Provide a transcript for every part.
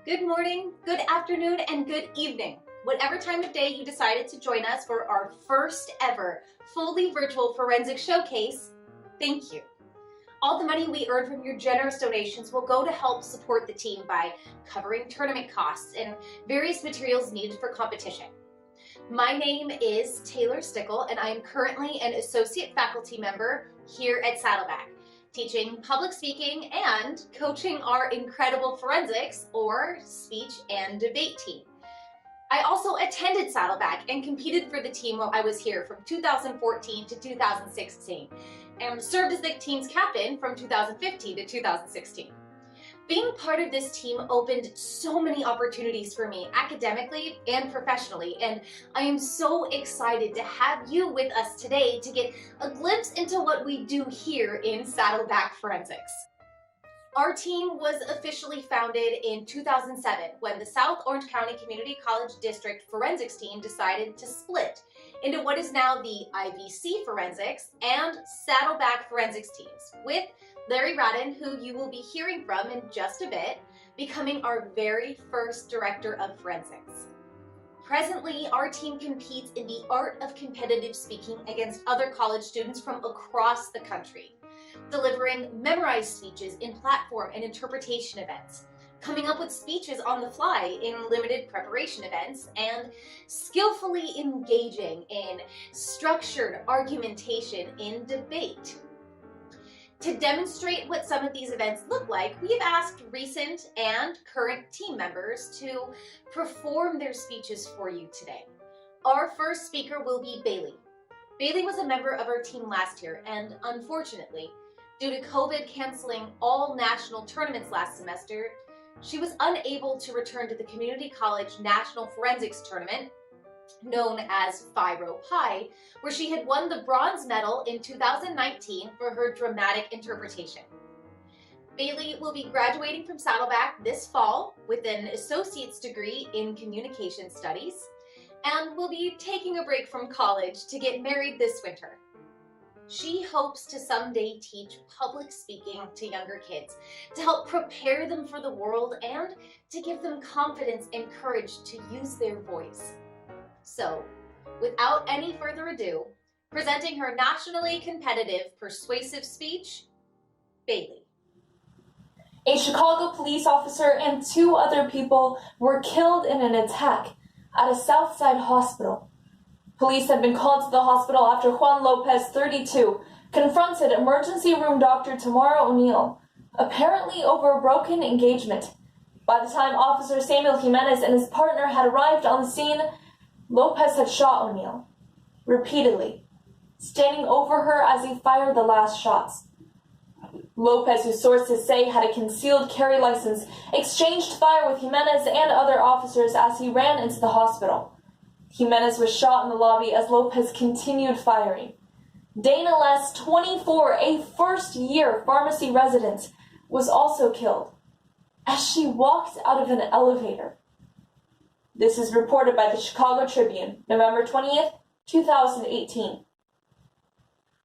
Good morning, good afternoon, and good evening. Whatever time of day you decided to join us for our first ever fully virtual forensic showcase, thank you. All the money we earn from your generous donations will go to help support the team by covering tournament costs and various materials needed for competition. My name is Taylor Stickle, and I am currently an associate faculty member here at Saddleback, teaching public speaking and coaching our incredible forensics or speech and debate team. I also attended Saddleback and competed for the team while I was here from 2014 to 2016 and served as the team's captain from 2015 to 2016. Being part of this team opened so many opportunities for me academically and professionally, and I am so excited to have you with us today to get a glimpse into what we do here in Saddleback Forensics. Our team was officially founded in 2007 when the South Orange County Community College District Forensics team decided to split into what is now the IVC Forensics and Saddleback Forensics teams, with Larry Radden, who you will be hearing from in just a bit, becoming our very first director of forensics. Presently, our team competes in the art of competitive speaking against other college students from across the country, delivering memorized speeches in platform and interpretation events, coming up with speeches on the fly in limited preparation events, and skillfully engaging in structured argumentation in debate. To demonstrate what some of these events look like, we have asked recent and current team members to perform their speeches for you today. Our first speaker will be Bailey. Bailey was a member of our team last year, and unfortunately, due to COVID canceling all national tournaments last semester, she was unable to return to the Community College National Forensics Tournament, known as Phi-Rho Pi, where she had won the bronze medal in 2019 for her dramatic interpretation. Bailey will be graduating from Saddleback this fall with an associate's degree in communication studies and will be taking a break from college to get married this winter. She hopes to someday teach public speaking to younger kids to help prepare them for the world and to give them confidence and courage to use their voice. So, without any further ado, presenting her nationally competitive persuasive speech, Bailey. A Chicago police officer and 2 other people were killed in an attack at a Southside hospital. Police had been called to the hospital after Juan Lopez, 32, confronted emergency room doctor Tamara O'Neill, apparently over a broken engagement. By the time Officer Samuel Jimenez and his partner had arrived on the scene, Lopez had shot O'Neill, repeatedly, standing over her as he fired the last shots. Lopez, whose sources say had a concealed carry license, exchanged fire with Jimenez and other officers as he ran into the hospital. Jimenez was shot in the lobby as Lopez continued firing. Dana Les, 24, a first-year pharmacy resident, was also killed as she walked out of an elevator. This is reported by the Chicago Tribune, November 20th, 2018.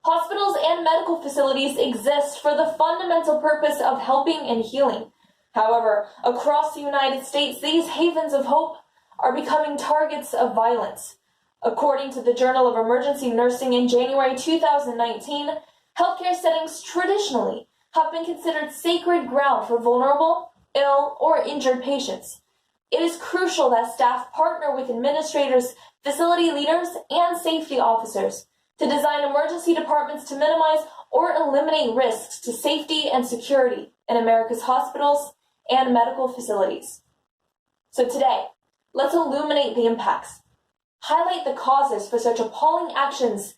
Hospitals and medical facilities exist for the fundamental purpose of helping and healing. However, across the United States, these havens of hope are becoming targets of violence. According to the Journal of Emergency Nursing in January 2019, healthcare settings traditionally have been considered sacred ground for vulnerable, ill, or injured patients. It is crucial that staff partner with administrators, facility leaders, and safety officers to design emergency departments to minimize or eliminate risks to safety and security in America's hospitals and medical facilities. So today, let's illuminate the impacts, highlight the causes for such appalling actions,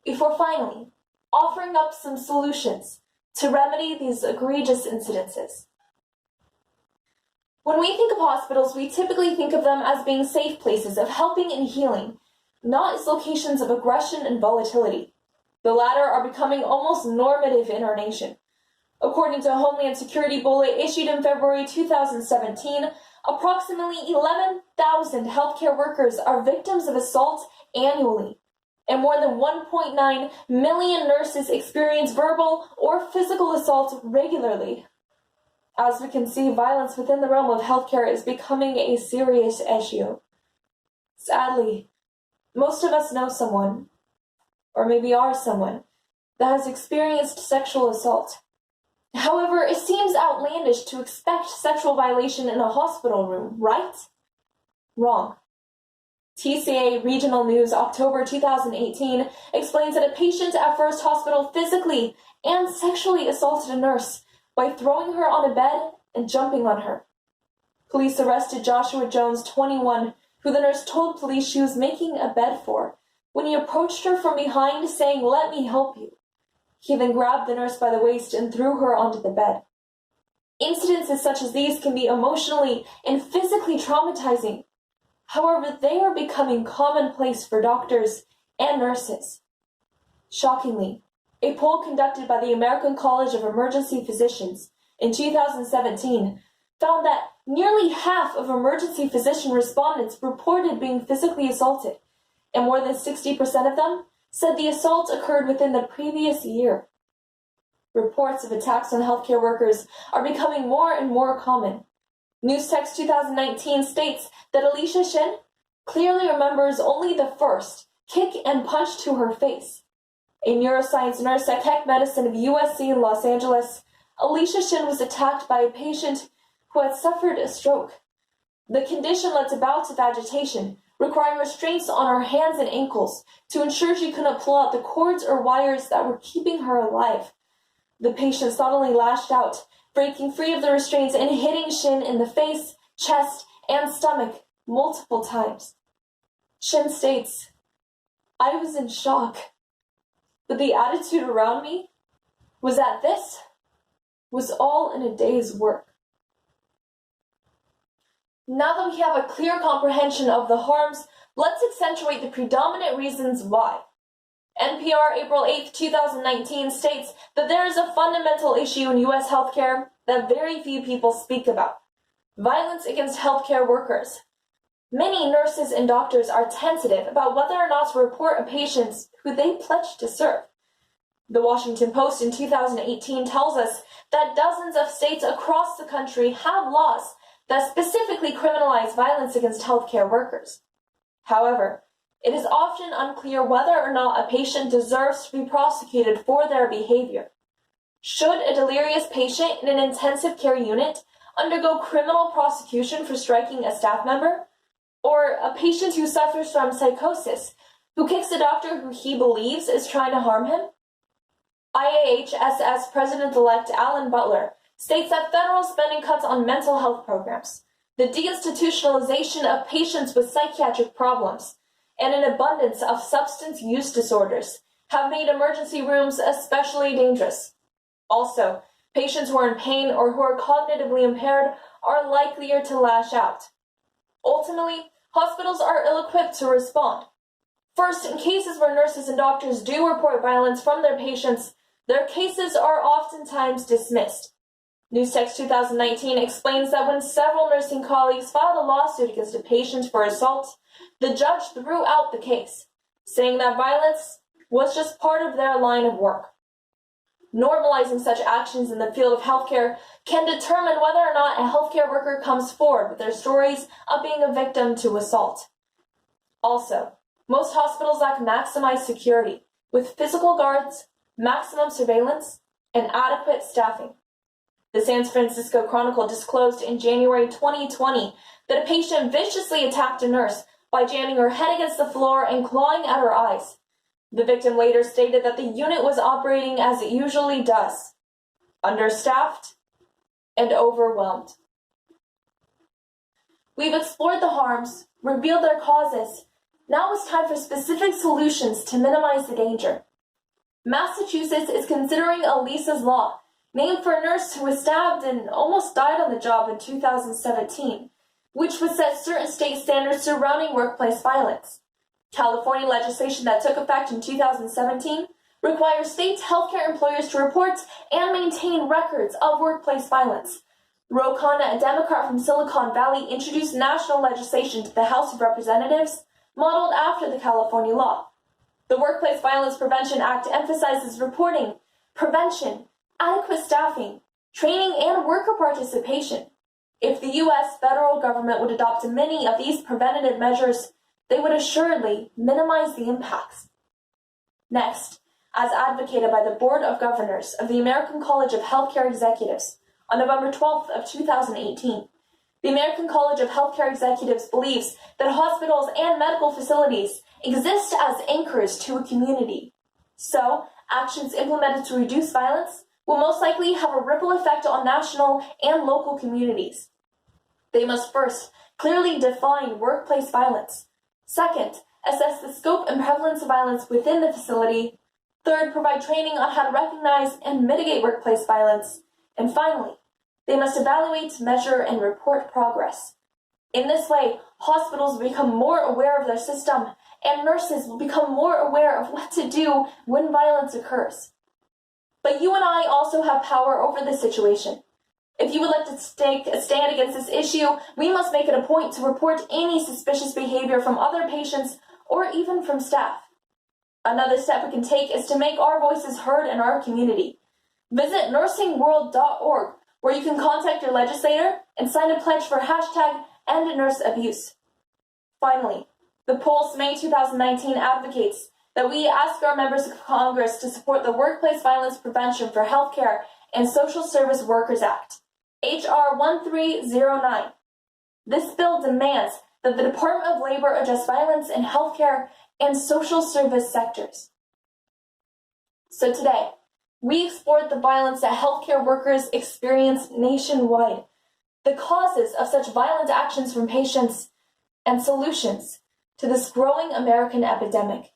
before finally offering up some solutions to remedy these egregious incidences. When we think of hospitals, we typically think of them as being safe places of helping and healing, not as locations of aggression and volatility. The latter are becoming almost normative in our nation. According to a Homeland Security bullet issued in February 2017, approximately 11,000 healthcare workers are victims of assault annually, and more than 1.9 million nurses experience verbal or physical assault regularly. As we can see, violence within the realm of healthcare is becoming a serious issue. Sadly, most of us know someone, or maybe are someone, that has experienced sexual assault. However, it seems outlandish to expect sexual violation in a hospital room, right? Wrong. TCA Regional News, October 2018, explains that a patient at First Hospital physically and sexually assaulted a nurse by throwing her on a bed and jumping on her. Police arrested Joshua Jones, 21, who the nurse told police she was making a bed for, when he approached her from behind saying, "Let me help you." He then grabbed the nurse by the waist and threw her onto the bed. Incidences such as these can be emotionally and physically traumatizing. However, they are becoming commonplace for doctors and nurses. Shockingly, a poll conducted by the American College of Emergency Physicians in 2017 found that nearly half of emergency physician respondents reported being physically assaulted, and more than 60% of them said the assault occurred within the previous year. Reports of attacks on healthcare workers are becoming more and more common. Newstext 2019 states that Alicia Shin clearly remembers only the first kick and punch to her face. A neuroscience nurse at Keck Medicine of USC in Los Angeles, Alicia Shin was attacked by a patient who had suffered a stroke. The condition led to bouts of agitation, requiring restraints on her hands and ankles to ensure she couldn't pull out the cords or wires that were keeping her alive. The patient suddenly lashed out, breaking free of the restraints and hitting Shin in the face, chest, and stomach multiple times. Shin states, "I was in shock, but the attitude around me was that this was all in a day's work." Now that we have a clear comprehension of the harms, let's accentuate the predominant reasons why. NPR April 8, 2019 states that there is a fundamental issue in U.S. healthcare that very few people speak about: violence against healthcare workers. Many nurses and doctors are tentative about whether or not to report a patient who they pledged to serve. The Washington Post in 2018 tells us that dozens of states across the country have laws that specifically criminalize violence against healthcare workers. However, it is often unclear whether or not a patient deserves to be prosecuted for their behavior. Should a delirious patient in an intensive care unit undergo criminal prosecution for striking a staff member? Or a patient who suffers from psychosis, who kicks a doctor who he believes is trying to harm him? IAHSS President-elect Alan Butler states that federal spending cuts on mental health programs, the deinstitutionalization of patients with psychiatric problems, and an abundance of substance use disorders have made emergency rooms especially dangerous. Also, patients who are in pain or who are cognitively impaired are likelier to lash out. Ultimately, hospitals are ill-equipped to respond. First, in cases where nurses and doctors do report violence from their patients, their cases are oftentimes dismissed. Newstext 2019 explains that when several nursing colleagues filed a lawsuit against a patient for assault, the judge threw out the case, saying that violence was just part of their line of work. Normalizing such actions in the field of healthcare can determine whether or not a healthcare worker comes forward with their stories of being a victim to assault. Also, most hospitals lack maximized security, with physical guards, maximum surveillance, and adequate staffing. The San Francisco Chronicle disclosed in January 2020 that a patient viciously attacked a nurse by jamming her head against the floor and clawing at her eyes. The victim later stated that the unit was operating as it usually does, understaffed and overwhelmed. We've explored the harms, revealed their causes. Now it's time for specific solutions to minimize the danger. Massachusetts is considering Elisa's Law, named for a nurse who was stabbed and almost died on the job in 2017, which would set certain state standards surrounding workplace violence. California legislation that took effect in 2017 requires state healthcare employers to report and maintain records of workplace violence. Ro Khanna, a Democrat from Silicon Valley, introduced national legislation to the House of Representatives modeled after the California law. The Workplace Violence Prevention Act emphasizes reporting, prevention, adequate staffing, training, and worker participation. If the U.S. federal government would adopt many of these preventative measures, they would assuredly minimize the impacts. Next, as advocated by the Board of Governors of the American College of Healthcare Executives on November 12th of 2018, the American College of Healthcare Executives believes that hospitals and medical facilities exist as anchors to a community. So, actions implemented to reduce violence will most likely have a ripple effect on national and local communities. They must first clearly define workplace violence. Second, assess the scope and prevalence of violence within the facility. Third, provide training on how to recognize and mitigate workplace violence. And finally, they must evaluate, measure, and report progress. In this way, hospitals will become more aware of their system, and nurses will become more aware of what to do when violence occurs. But you and I also have power over this situation. If you would like to take a stand against this issue, we must make it a point to report any suspicious behavior from other patients or even from staff. Another step we can take is to make our voices heard in our community. Visit nursingworld.org, where you can contact your legislator and sign a pledge for #EndNurseAbuse. Finally, the Pulse May 2019 advocates that we ask our members of Congress to support the Workplace Violence Prevention for Healthcare and Social Service Workers Act, H.R. 1309. This bill demands that the Department of Labor address violence in healthcare and social service sectors. So today, we explored the violence that healthcare workers experience nationwide, the causes of such violent actions from patients, and solutions to this growing American epidemic.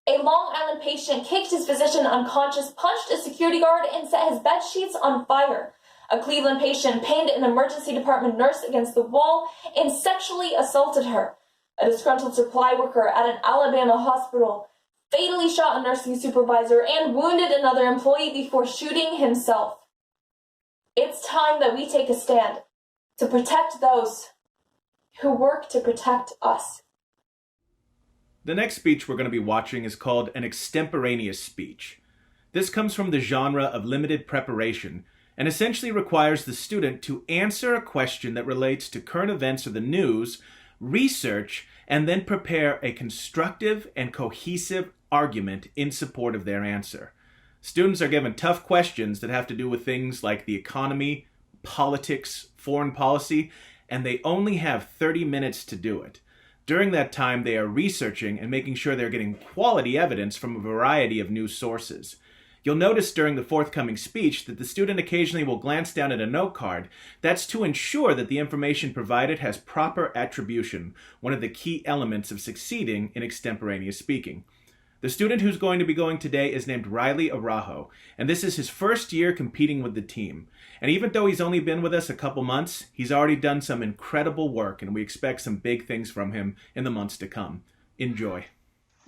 A Long Island patient kicked his physician unconscious, punched a security guard, and set his bed sheets on fire. A Cleveland patient pinned an emergency department nurse against the wall and sexually assaulted her. A disgruntled supply worker at an Alabama hospital fatally shot a nursing supervisor and wounded another employee before shooting himself. It's time that we take a stand to protect those who work to protect us. The next speech we're going to be watching is called an extemporaneous speech. This comes from the genre of limited preparation and essentially requires the student to answer a question that relates to current events or the news, research, and then prepare a constructive and cohesive argument in support of their answer. Students are given tough questions that have to do with things like the economy, politics, foreign policy, and they only have 30 minutes to do it. During that time, they are researching and making sure they're getting quality evidence from a variety of news sources. You'll notice during the forthcoming speech that the student occasionally will glance down at a note card. That's to ensure that the information provided has proper attribution, one of the key elements of succeeding in extemporaneous speaking. The student who's going to be going today is named Riley Araujo, and this is his first year competing with the team. And even though he's only been with us a couple months, he's already done some incredible work, and we expect some big things from him in the months to come. Enjoy.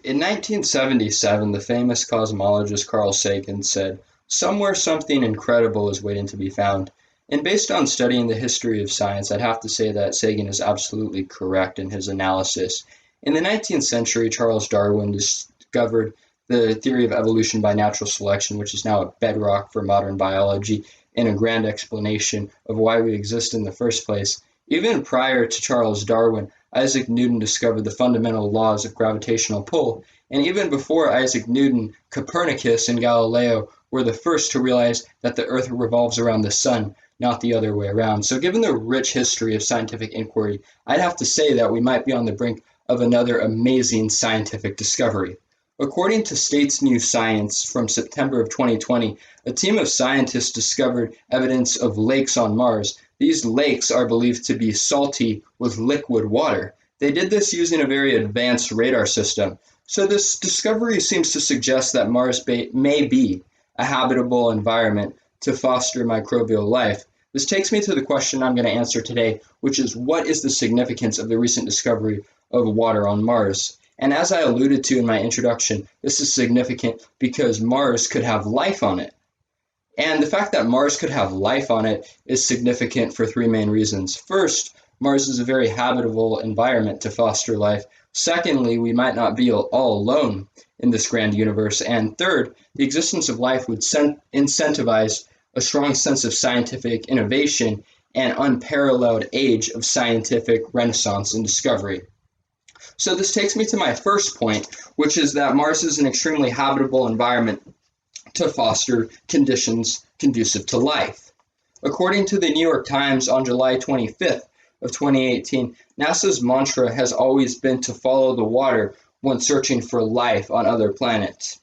In 1977, the famous cosmologist Carl Sagan said, "Somewhere something incredible is waiting to be found." And based on studying the history of science, I'd have to say that Sagan is absolutely correct in his analysis. In the 19th century, Charles Darwin discovered the theory of evolution by natural selection, which is now a bedrock for modern biology and a grand explanation of why we exist in the first place. Even prior to Charles Darwin, Isaac Newton discovered the fundamental laws of gravitational pull, and even before Isaac Newton, Copernicus and Galileo were the first to realize that the Earth revolves around the sun, not the other way around. So given the rich history of scientific inquiry, I'd have to say that we might be on the brink of another amazing scientific discovery. According to States News Science from September of 2020, a team of scientists discovered evidence of lakes on Mars. These lakes are believed to be salty with liquid water. They did this using a very advanced radar system. So this discovery seems to suggest that Mars may be a habitable environment to foster microbial life. This takes me to the question I'm going to answer today, which is, what is the significance of the recent discovery of water on Mars? And as I alluded to in my introduction, this is significant because Mars could have life on it. And the fact that Mars could have life on it is significant for three main reasons. First, Mars is a very habitable environment to foster life. Secondly, we might not be all alone in this grand universe. And third, the existence of life would incentivize a strong sense of scientific innovation, and unparalleled age of scientific renaissance and discovery. So this takes me to my first point, which is that Mars is an extremely habitable environment to foster conditions conducive to life. According to the New York Times on July 25th of 2018, NASA's mantra has always been to follow the water when searching for life on other planets.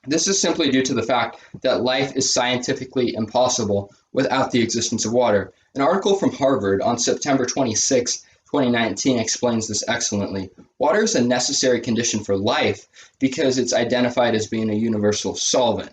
This is simply due to the fact that life is scientifically impossible without the existence of water. An article from Harvard on September 26, 2019 explains this excellently. Water is a necessary condition for life because it's identified as being a universal solvent.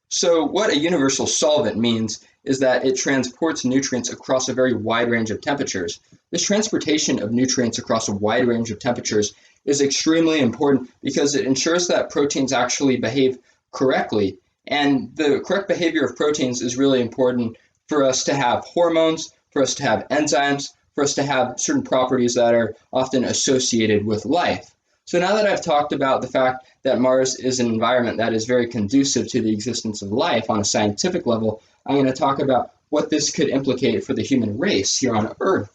So what a universal solvent means is that it transports nutrients across a very wide range of temperatures. This transportation of nutrients across a wide range of temperatures is extremely important because it ensures that proteins actually behave correctly. And the correct behavior of proteins is really important for us to have hormones, for us to have enzymes, for us to have certain properties that are often associated with life. So now that I've talked about the fact that Mars is an environment that is very conducive to the existence of life on a scientific level, I'm going to talk about what this could implicate for the human race here on Earth.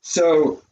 So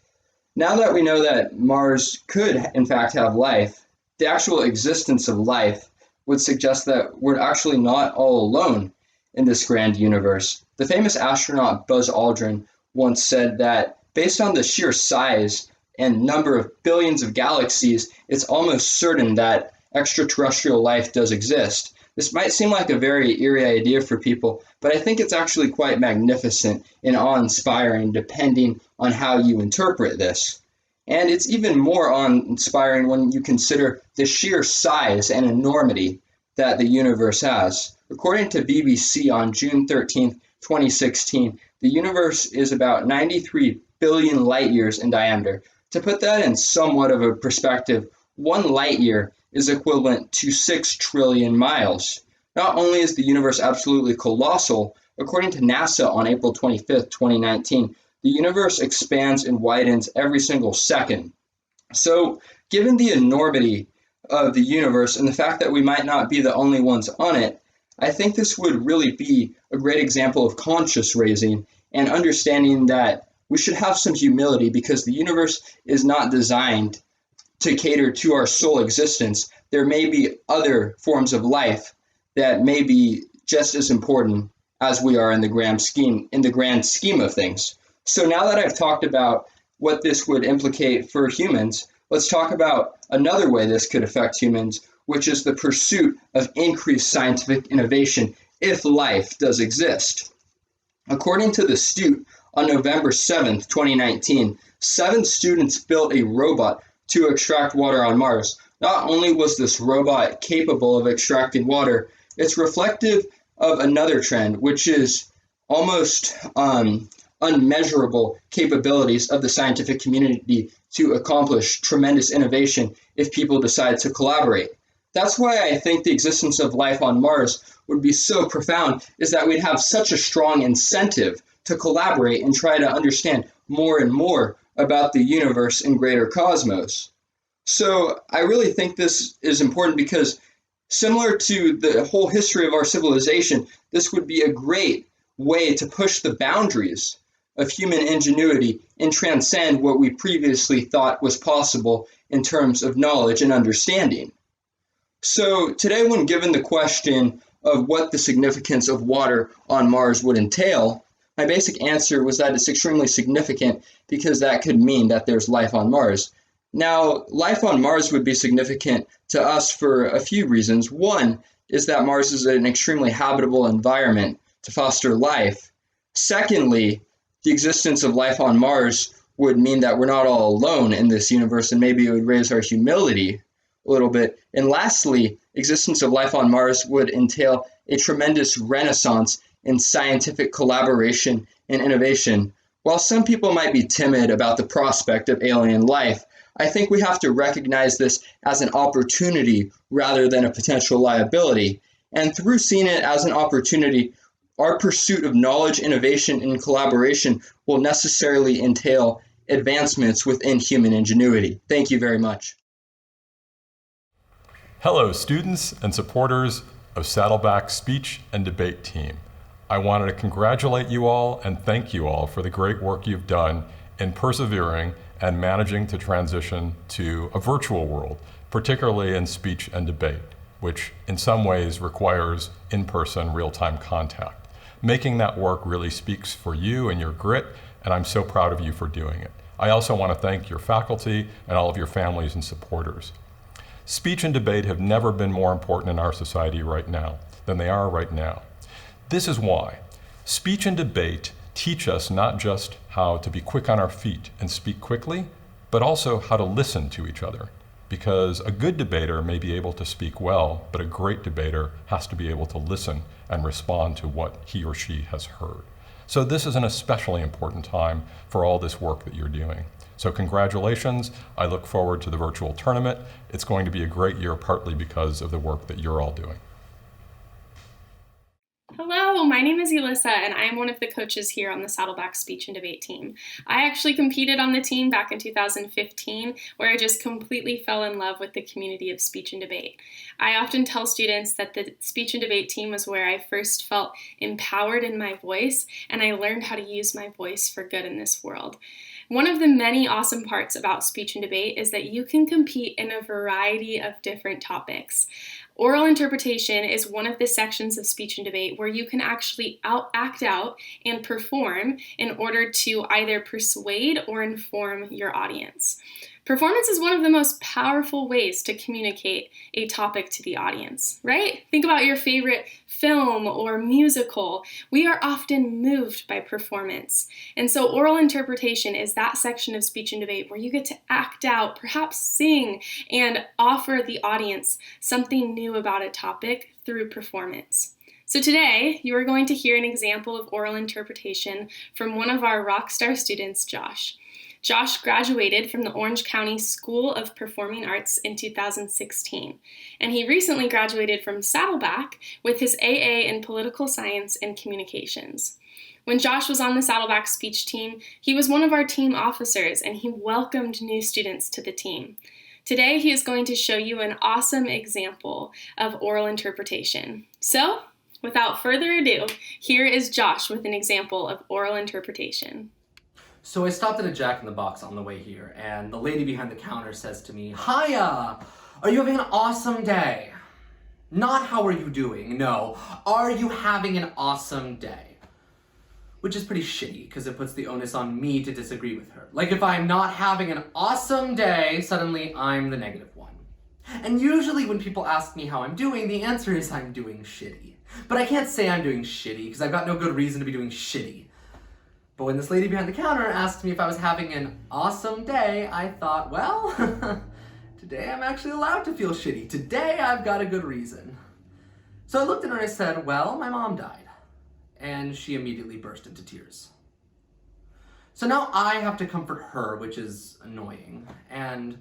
now that we know that Mars could in fact have life, the actual existence of life would suggest that we're actually not all alone in this grand universe. The famous astronaut Buzz Aldrin once said that based on the sheer size and number of billions of galaxies, it's almost certain that extraterrestrial life does exist. This might seem like a very eerie idea for people, but I think it's actually quite magnificent and awe-inspiring depending on how you interpret this. And it's even more awe-inspiring when you consider the sheer size and enormity that the universe has. According to BBC on June 13th, 2016, the universe is about 93 billion light years in diameter. To put that in somewhat of a perspective, 1 light year is equivalent to 6 trillion miles. Not only is the universe absolutely colossal, according to NASA on April 25th, 2019, the universe expands and widens every single second. So, given the enormity of the universe and the fact that we might not be the only ones on it, I think this would really be a great example of conscious raising and understanding that we should have some humility because the universe is not designed to cater to our sole existence. There may be other forms of life that may be just as important as we are in the grand scheme of things. So now that I've talked about what this would implicate for humans, let's talk about another way this could affect humans, which is the pursuit of increased scientific innovation if life does exist. According to The Astute, on November 7th, 2019, 7 students built a robot to extract water on Mars. Not only was this robot capable of extracting water, it's reflective of another trend, which is almost unmeasurable capabilities of the scientific community to accomplish tremendous innovation if people decide to collaborate. That's why I think the existence of life on Mars would be so profound, is that we'd have such a strong incentive to collaborate and try to understand more and more about the universe and greater cosmos. So I really think this is important because similar to the whole history of our civilization, this would be a great way to push the boundaries of human ingenuity and transcend what we previously thought was possible in terms of knowledge and understanding. So today, when given the question of what the significance of water on Mars would entail, my basic answer was that it's extremely significant because that could mean that there's life on Mars. Now, life on Mars would be significant to us for a few reasons. One is that Mars is an extremely habitable environment to foster life. Secondly, the existence of life on Mars would mean that we're not all alone in this universe, and maybe it would raise our humility a little bit. And lastly, existence of life on Mars would entail a tremendous renaissance in scientific collaboration and innovation. While some people might be timid about the prospect of alien life, I think we have to recognize this as an opportunity rather than a potential liability. And through seeing it as an opportunity, our pursuit of knowledge, innovation, and collaboration will necessarily entail advancements within human ingenuity. Thank you very much. Hello, students and supporters of Saddleback's speech and debate team. I wanted to congratulate you all and thank you all for the great work you've done in persevering and managing to transition to a virtual world, particularly in speech and debate, which in some ways requires in-person, real-time contact. Making that work really speaks for you and your grit, and I'm so proud of you for doing it. I also want to thank your faculty and all of your families and supporters. Speech and debate have never been more important in our society right now than they are right now. This is why. Speech and debate teach us not just how to be quick on our feet and speak quickly, but also how to listen to each other. Because a good debater may be able to speak well, but a great debater has to be able to listen and respond to what he or she has heard. So this is an especially important time for all this work that you're doing. So congratulations. I look forward to the virtual tournament. It's going to be a great year, partly because of the work that you're all doing. Hello, my name is Elissa, and I am one of the coaches here on the Saddleback Speech and Debate team. I actually competed on the team back in 2015, where I just completely fell in love with the community of speech and debate. I often tell students that the speech and debate team was where I first felt empowered in my voice, and I learned how to use my voice for good in this world. One of the many awesome parts about speech and debate is that you can compete in a variety of different topics. Oral interpretation is one of the sections of speech and debate where you can actually act out and perform in order to either persuade or inform your audience. Performance is one of the most powerful ways to communicate a topic to the audience, right? Think about your favorite film or musical. We are often moved by performance. And so oral interpretation is that section of speech and debate where you get to act out, perhaps sing, and offer the audience something new about a topic through performance. So today, you are going to hear an example of oral interpretation from one of our rock star students, Josh. Josh graduated from the Orange County School of Performing Arts in 2016, and he recently graduated from Saddleback with his AA in Political Science and Communications. When Josh was on the Saddleback speech team, he was one of our team officers, and he welcomed new students to the team. Today, he is going to show you an awesome example of oral interpretation. So, without further ado, here is Josh with an example of oral interpretation. So I stopped at a Jack in the Box on the way here, and the lady behind the counter says to me, "Hiya! Are you having an awesome day?" Not how are you doing, no. Are you having an awesome day? Which is pretty shitty, because it puts the onus on me to disagree with her. Like if I'm not having an awesome day, suddenly I'm the negative one. And usually when people ask me how I'm doing, the answer is I'm doing shitty. But I can't say I'm doing shitty, because I've got no good reason to be doing shitty. But when this lady behind the counter asked me if I was having an awesome day, I thought, well, today I'm actually allowed to feel shitty. Today I've got a good reason. So I looked at her and I said, well, my mom died. And she immediately burst into tears. So now I have to comfort her, which is annoying. And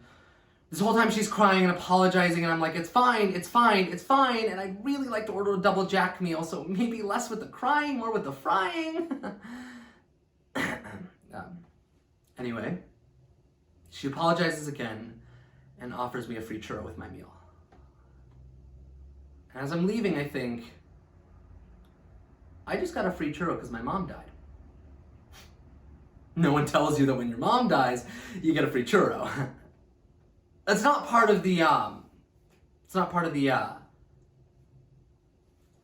this whole time she's crying and apologizing, and I'm like, it's fine, it's fine, it's fine. And I'd really like to order a double Jack meal, so maybe less with the crying, more with the frying. Anyway, she apologizes again and offers me a free churro with my meal. And as I'm leaving, I think, I just got a free churro because my mom died. No one tells you that when your mom dies, you get a free churro. That's not part of the, I'm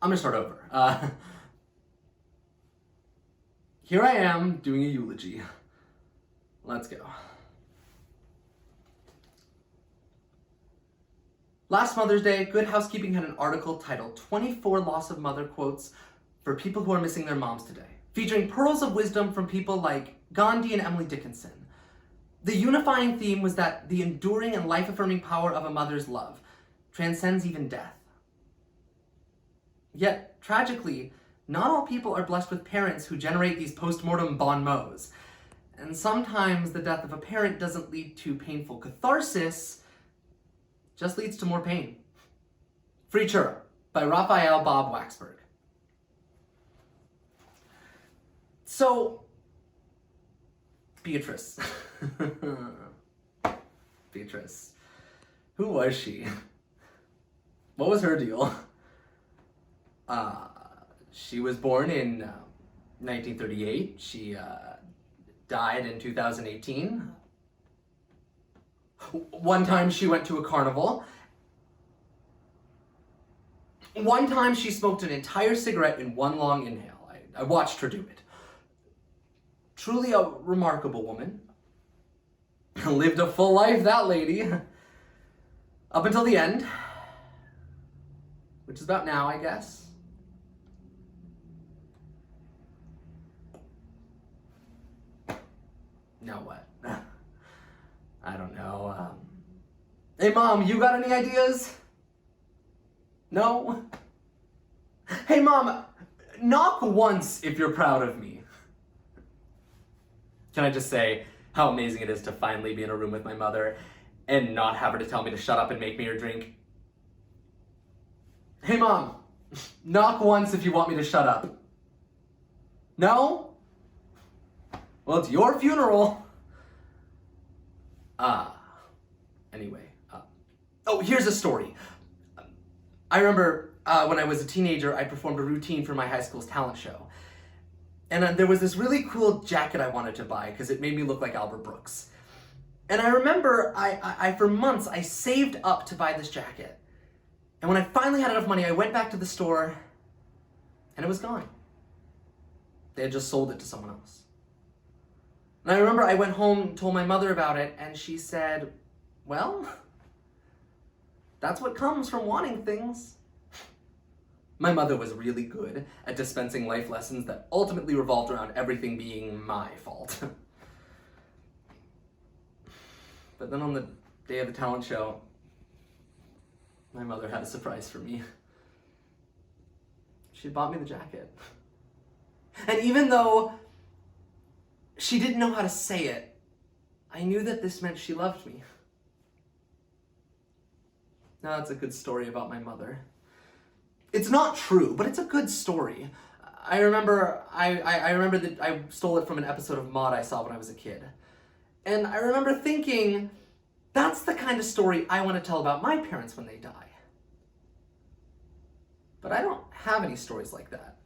gonna start over. Here I am doing a eulogy. Let's go. Last Mother's Day, Good Housekeeping had an article titled 24 Loss of Mother Quotes for People Who Are Missing Their Moms Today, featuring pearls of wisdom from people like Gandhi and Emily Dickinson. The unifying theme was that the enduring and life-affirming power of a mother's love transcends even death. Yet, tragically, not all people are blessed with parents who generate these post-mortem bon mots. And sometimes the death of a parent doesn't lead to painful catharsis, just leads to more pain. Free Churro by Raphael Bob Waxberg. So, Beatrice. Beatrice. Who was she? What was her deal? She was born in 1938. She died in 2018. One time she went to a carnival. One time she smoked an entire cigarette in one long inhale. I watched her do it. Truly a remarkable woman. Lived a full life, that lady. Up until the end. Which is about now, I guess. Now what? I don't know. Hey, Mom, you got any ideas? No? Hey, Mom, knock once if you're proud of me. Can I just say how amazing it is to finally be in a room with my mother and not have her to tell me to shut up and make me a drink? Hey, Mom, knock once if you want me to shut up. No? Well, it's your funeral. Anyway. Oh, here's a story. I remember when I was a teenager, I performed a routine for my high school's talent show. And there was this really cool jacket I wanted to buy because it made me look like Albert Brooks. And I remember I for months, I saved up to buy this jacket. And when I finally had enough money, I went back to the store and it was gone. They had just sold it to someone else. And I remember I went home and told my mother about it, and she said, well, that's what comes from wanting things. My mother was really good at dispensing life lessons that ultimately revolved around everything being my fault. But then on the day of the talent show, my mother had a surprise for me. She bought me the jacket. And even though she didn't know how to say it, I knew that this meant she loved me. Now that's a good story about my mother. It's not true, but it's a good story. I remember that I stole it from an episode of Maude I saw when I was a kid. And I remember thinking, that's the kind of story I want to tell about my parents when they die. But I don't have any stories like that.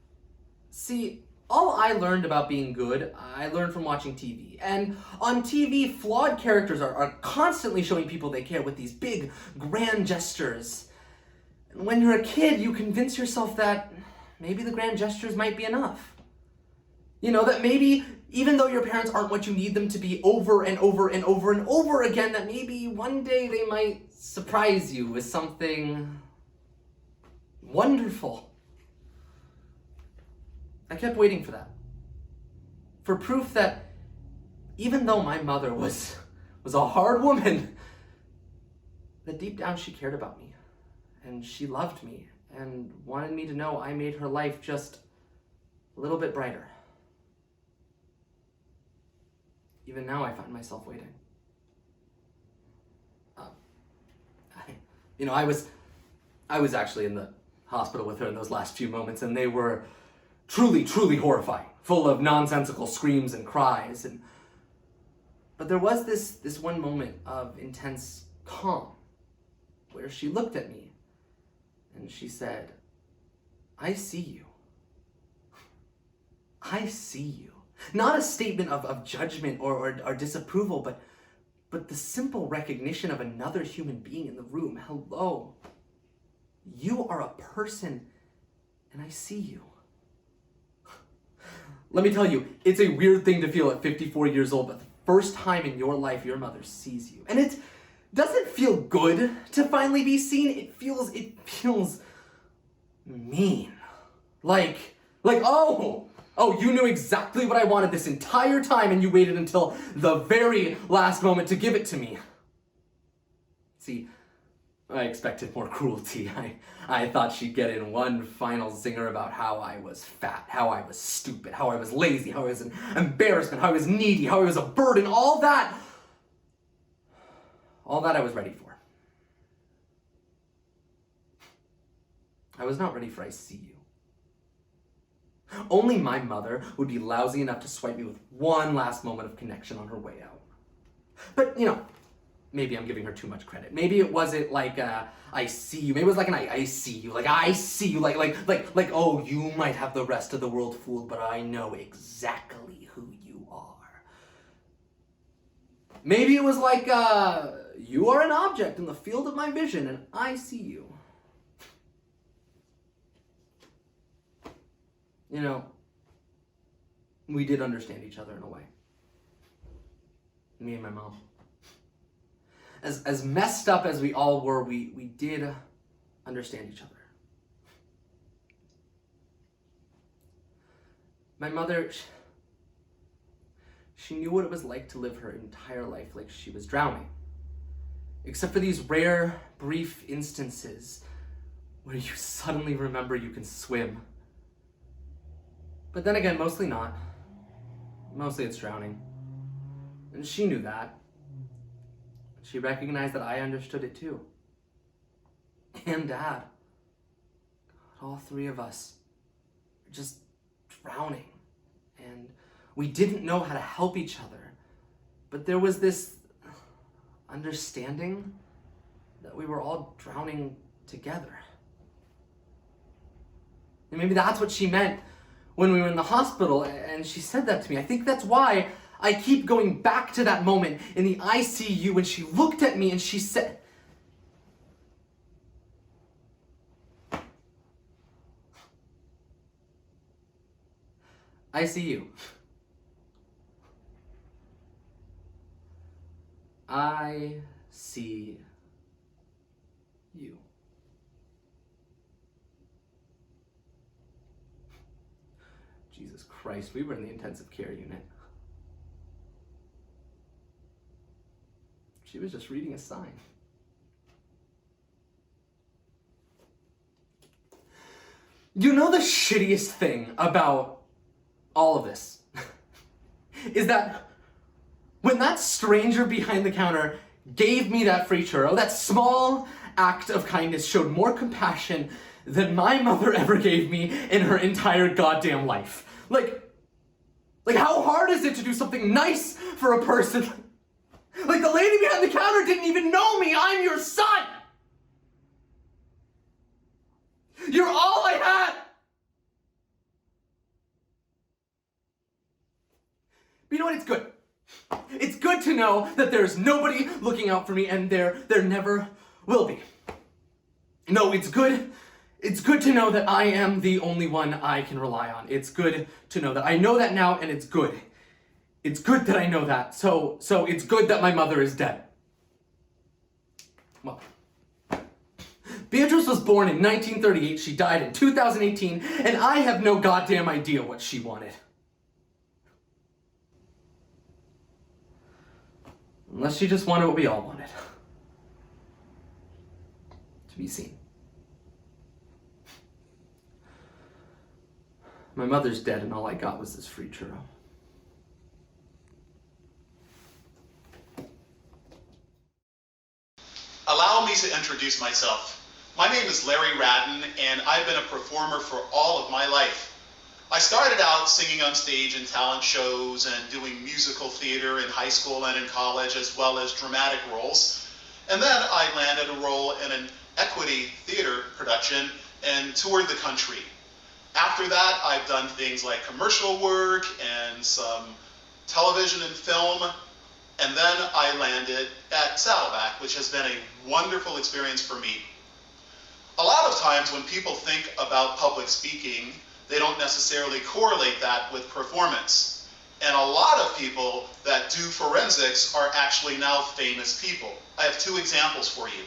See, all I learned about being good, I learned from watching TV. And on TV, flawed characters are constantly showing people they care with these big, grand gestures. And when you're a kid, you convince yourself that maybe the grand gestures might be enough. You know, that maybe, even though your parents aren't what you need them to be over and over and over and over again, that maybe one day they might surprise you with something wonderful. I kept waiting for that. For proof that even though my mother was a hard woman, that deep down she cared about me. And she loved me and wanted me to know I made her life just a little bit brighter. Even now I find myself waiting. I was actually in the hospital with her in those last few moments, and they were truly, truly horrifying, full of nonsensical screams and cries. But there was this one moment of intense calm where she looked at me and she said, I see you. I see you. Not a statement of judgment or disapproval, but the simple recognition of another human being in the room. Hello. You are a person, and I see you. Let me tell you, it's a weird thing to feel at 54 years old, but the first time in your life your mother sees you. And it doesn't feel good to finally be seen. It feels mean. Like, oh, you knew exactly what I wanted this entire time and you waited until the very last moment to give it to me. See, I expected more cruelty. I thought she'd get in one final zinger about how I was fat, how I was stupid, how I was lazy, how I was an embarrassment, how I was needy, how I was a burden, all that I was ready for. I was not ready for I see you. Only my mother would be lousy enough to swipe me with one last moment of connection on her way out. But, maybe I'm giving her too much credit. Maybe it wasn't like I see you. Maybe it was like an I see you. Like I see you. Like oh, you might have the rest of the world fooled, but I know exactly who you are. Maybe it was like you are an object in the field of my vision, and I see you. You know, we did understand each other in a way. Me and my mom. As messed up as we all were, we did understand each other. My mother, she knew what it was like to live her entire life like she was drowning. Except for these rare, brief instances where you suddenly remember you can swim. But then again, mostly not. Mostly it's drowning. And she knew that. She recognized that I understood it too. And Dad. God, all three of us were just drowning. And we didn't know how to help each other. But there was this understanding that we were all drowning together. And maybe that's what she meant when we were in the hospital, and she said that to me. I think that's why I keep going back to that moment in the ICU when she looked at me and she said, I see you. I see you. Jesus Christ, we were in the intensive care unit. She was just reading a sign. You know the shittiest thing about all of this is that when that stranger behind the counter gave me that free churro, that small act of kindness showed more compassion than my mother ever gave me in her entire goddamn life. Like how hard is it to do something nice for a person? Like the lady behind the counter didn't even know me. I'm your son. You're all I had. But you know what? It's good. It's good to know that there's nobody looking out for me, and there never will be. No, it's good. It's good to know that I am the only one I can rely on. It's good to know that. I know that now, and it's good. It's good that I know that. So it's good that my mother is dead. Well, Beatrice was born in 1938. She died in 2018, and I have no goddamn idea what she wanted. Unless she just wanted what we all wanted. To be seen. My mother's dead, and all I got was this free churro. Allow me to introduce myself. My name is Larry Radden, and I've been a performer for all of my life. I started out singing on stage in talent shows and doing musical theater in high school and in college, as well as dramatic roles. And then I landed a role in an equity theater production and toured the country. After that, I've done things like commercial work and some television and film. And then I landed at Saddleback, which has been a wonderful experience for me. A lot of times when people think about public speaking, they don't necessarily correlate that with performance. And a lot of people that do forensics are actually now famous people. I have two examples for you.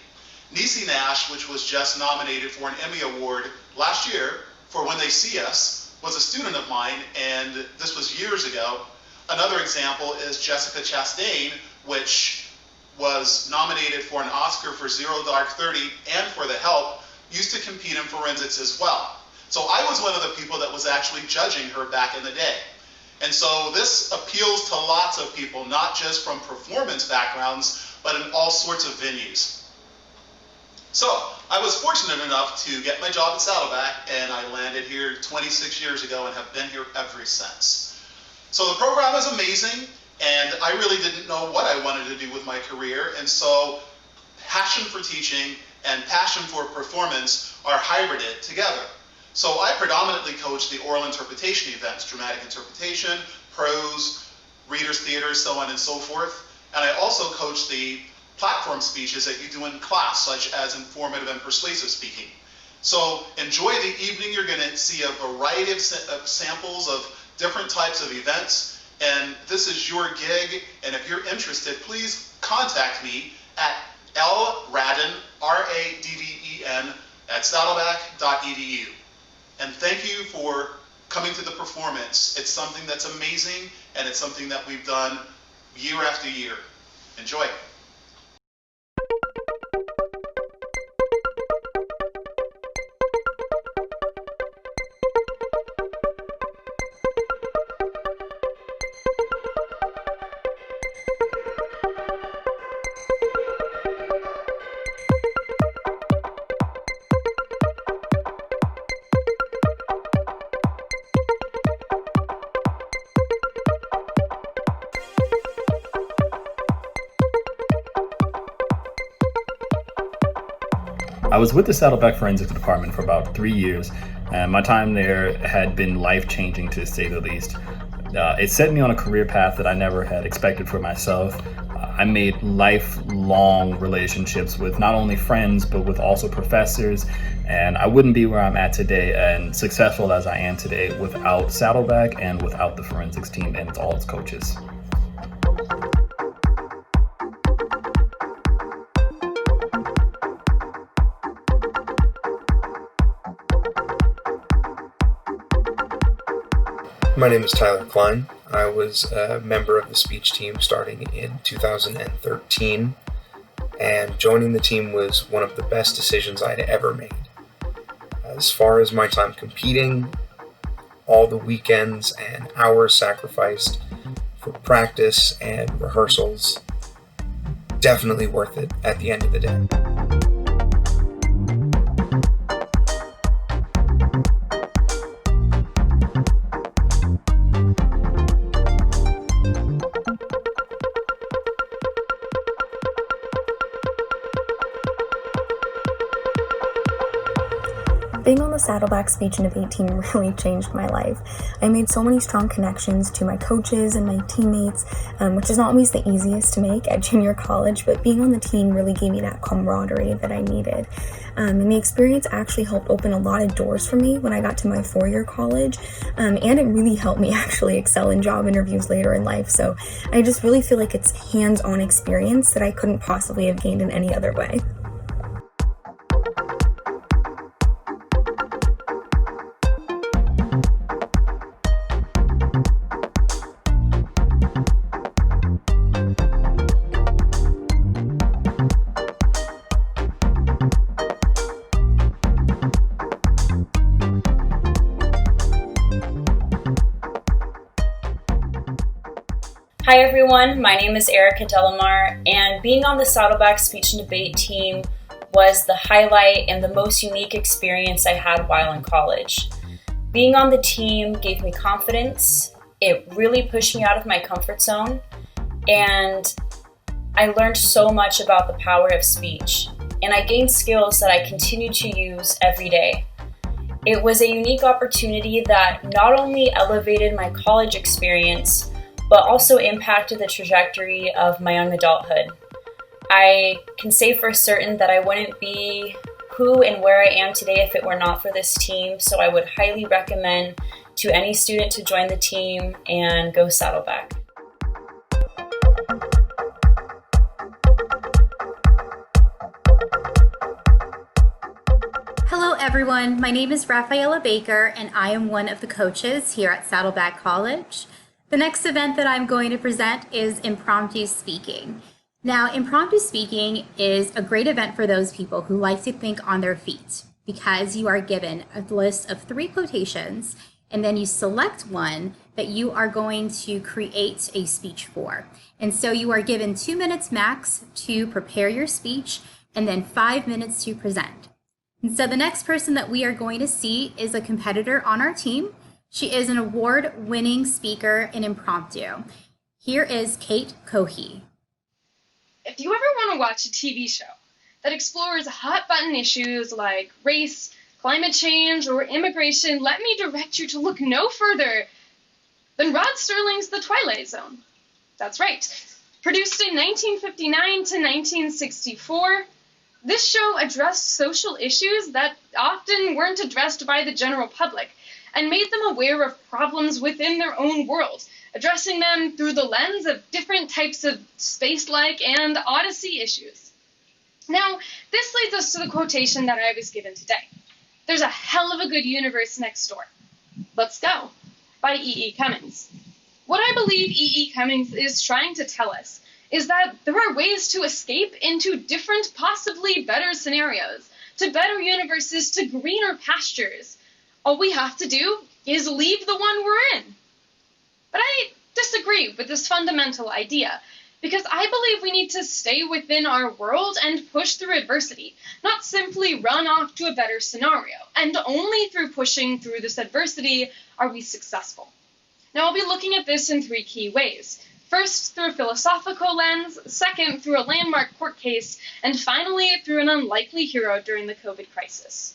Niecy Nash, which was just nominated for an Emmy Award last year for When They See Us, was a student of mine, and this was years ago. Another example is Jessica Chastain, which was nominated for an Oscar for Zero Dark 30 and for The Help, used to compete in forensics as well. So I was one of the people that was actually judging her back in the day. And so this appeals to lots of people, not just from performance backgrounds, but in all sorts of venues. So I was fortunate enough to get my job at Saddleback, and I landed here 26 years ago and have been here ever since. So the program is amazing. And I really didn't know what I wanted to do with my career, and so passion for teaching and passion for performance are hybrided together. So I predominantly coach the oral interpretation events, dramatic interpretation, prose, readers' theater, so on and so forth. And I also coach the platform speeches that you do in class, such as informative and persuasive speaking. So enjoy the evening. You're going to see a variety of samples of different types of events. And this is your gig. And if you're interested, please contact me at lradden, R-A-D-D-E-N, at saddleback.edu. And thank you for coming to the performance. It's something that's amazing, and it's something that we've done year after year. Enjoy. I was with the Saddleback Forensics Department for about 3 years, and my time there had been life-changing to say the least. It set me on a career path that I never had expected for myself. I made lifelong relationships with not only friends, but with also professors, and I wouldn't be where I'm at today and successful as I am today without Saddleback and without the forensics team and all its coaches. My name is Tyler Klein. I was a member of the speech team starting in 2013, and joining the team was one of the best decisions I'd ever made. As far as my time competing, all the weekends and hours sacrificed for practice and rehearsals, definitely worth it at the end of the day. Being on the Saddleback Speech and Debate team really changed my life. I made so many strong connections to my coaches and my teammates, which is not always the easiest to make at junior college, but being on the team really gave me that camaraderie that I needed. And the experience actually helped open a lot of doors for me when I got to my four-year college, and it really helped me actually excel in job interviews later in life. So I just really feel like it's hands-on experience that I couldn't possibly have gained in any other way. Hi everyone, my name is Erica Delamar, and being on the Saddleback Speech and Debate team was the highlight and the most unique experience I had while in college. Being on the team gave me confidence, it really pushed me out of my comfort zone, and I learned so much about the power of speech, and I gained skills that I continue to use every day. It was a unique opportunity that not only elevated my college experience, but also impacted the trajectory of my young adulthood. I can say for certain that I wouldn't be who and where I am today if it were not for this team, so I would highly recommend to any student to join the team and go Saddleback. Hello everyone, my name is Rafaela Baker and I am one of the coaches here at Saddleback College. The next event that I'm going to present is Impromptu Speaking. Now, Impromptu Speaking is a great event for those people who like to think on their feet, because you are given a list of 3 quotations and then you select one that you are going to create a speech for. And so you are given 2 minutes max to prepare your speech and then 5 minutes to present. And so the next person that we are going to see is a competitor on our team. She is an award-winning speaker in Impromptu. Here is Kate Cohey. If you ever want to watch a TV show that explores hot-button issues like race, climate change, or immigration, let me direct you to look no further than Rod Serling's The Twilight Zone. That's right. Produced in 1959 to 1964, this show addressed social issues that often weren't addressed by the general public and made them aware of problems within their own world, addressing them through the lens of different types of space-like and Odyssey issues. Now, this leads us to the quotation that I was given today. There's a hell of a good universe next door. Let's go. By E.E. Cummings. What I believe E.E. Cummings is trying to tell us is that there are ways to escape into different, possibly better scenarios, to better universes, to greener pastures. All we have to do is leave the one we're in. But I disagree with this fundamental idea, because I believe we need to stay within our world and push through adversity, not simply run off to a better scenario. And only through pushing through this adversity are we successful. Now, I'll be looking at this in three key ways. First, through a philosophical lens, second, through a landmark court case, and finally, through an unlikely hero during the COVID crisis.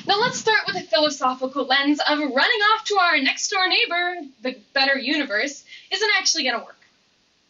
Now let's start with a philosophical lens of running off to our next-door neighbor, the better universe, isn't actually going to work.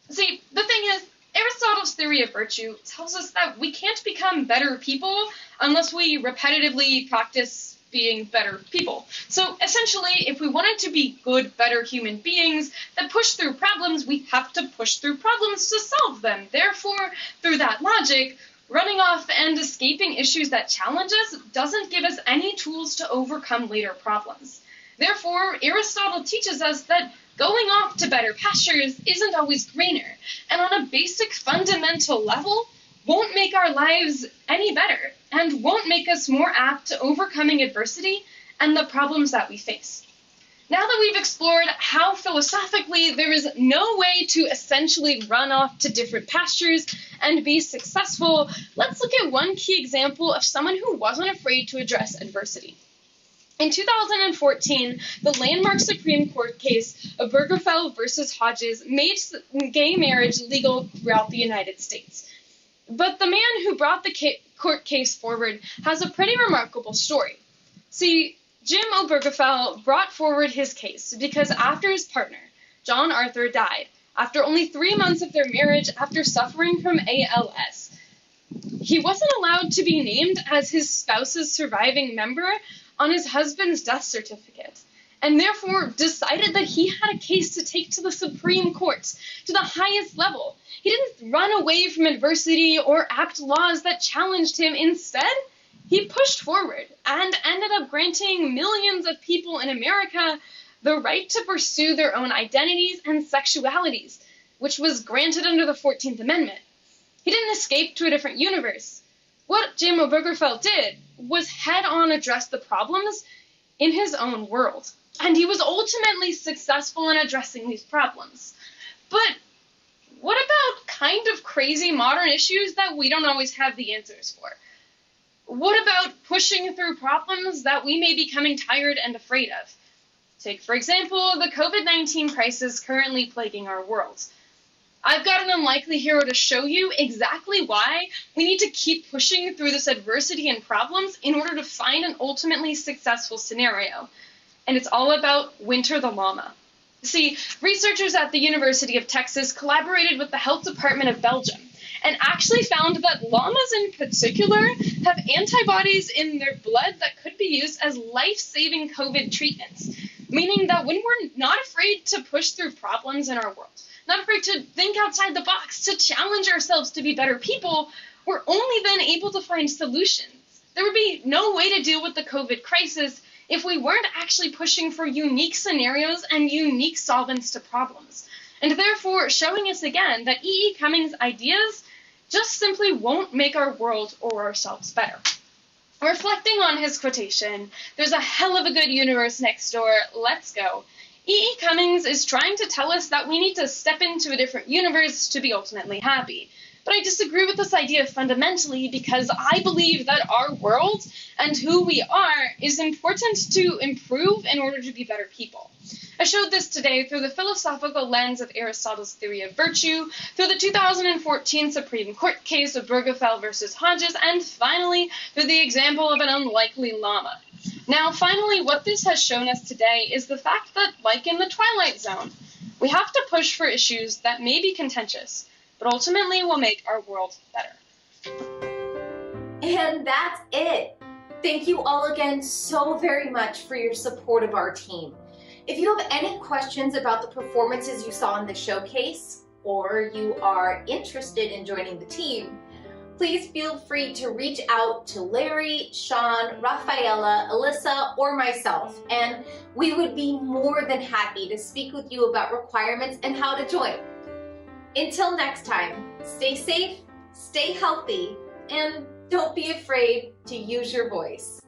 See, the thing is, Aristotle's theory of virtue tells us that we can't become better people unless we repetitively practice being better people. So essentially, if we wanted to be good, better human beings that push through problems, we have to push through problems to solve them. Therefore, through that logic, running off and escaping issues that challenge us doesn't give us any tools to overcome later problems. Therefore, Aristotle teaches us that going off to better pastures isn't always greener, and on a basic fundamental level, won't make our lives any better, and won't make us more apt to overcoming adversity and the problems that we face. Now that we've explored how philosophically there is no way to essentially run off to different pastures and be successful, let's look at one key example of someone who wasn't afraid to address adversity. In 2014, the landmark Supreme Court case of Obergefell versus Hodges made gay marriage legal throughout the United States. But the man who brought the court case forward has a pretty remarkable story. See, Jim Obergefell brought forward his case because after his partner, John Arthur, died, after only 3 months of their marriage after suffering from ALS, he wasn't allowed to be named as his spouse's surviving member on his husband's death certificate, and therefore decided that he had a case to take to the Supreme Court, to the highest level. He didn't run away from adversity or act laws that challenged him. Instead, he pushed forward and ended up granting millions of people in America the right to pursue their own identities and sexualities, which was granted under the 14th Amendment. He didn't escape to a different universe. What Jim Obergefell did was head-on address the problems in his own world, and he was ultimately successful in addressing these problems. But what about kind of crazy modern issues that we don't always have the answers for? What about pushing through problems that we may be becoming tired and afraid of? Take, for example, the COVID-19 crisis currently plaguing our world. I've got an unlikely hero to show you exactly why we need to keep pushing through this adversity and problems in order to find an ultimately successful scenario. And it's all about Winter the llama. See, researchers at the University of Texas collaborated with the Health Department of Belgium and actually found that llamas in particular have antibodies in their blood that could be used as life-saving COVID treatments, meaning that when we're not afraid to push through problems in our world, not afraid to think outside the box, to challenge ourselves to be better people, we're only then able to find solutions. There would be no way to deal with the COVID crisis if we weren't actually pushing for unique scenarios and unique solvents to problems, and therefore showing us again that E.E. Cummings' ideas just simply won't make our world or ourselves better. Reflecting on his quotation, there's a hell of a good universe next door, let's go. E.E. Cummings is trying to tell us that we need to step into a different universe to be ultimately happy. But I disagree with this idea fundamentally because I believe that our world and who we are is important to improve in order to be better people. I showed this today through the philosophical lens of Aristotle's theory of virtue, through the 2014 Supreme Court case of Bergefell versus Hodges, and finally, through the example of an unlikely llama. Now, finally, what this has shown us today is the fact that, like in the Twilight Zone, we have to push for issues that may be contentious, but ultimately will make our world better. And that's it. Thank you all again so very much for your support of our team. If you have any questions about the performances you saw in the showcase, or you are interested in joining the team, please feel free to reach out to Larry, Sean, Rafaela, Alyssa, or myself, and we would be more than happy to speak with you about requirements and how to join. Until next time, stay safe, stay healthy, and don't be afraid to use your voice.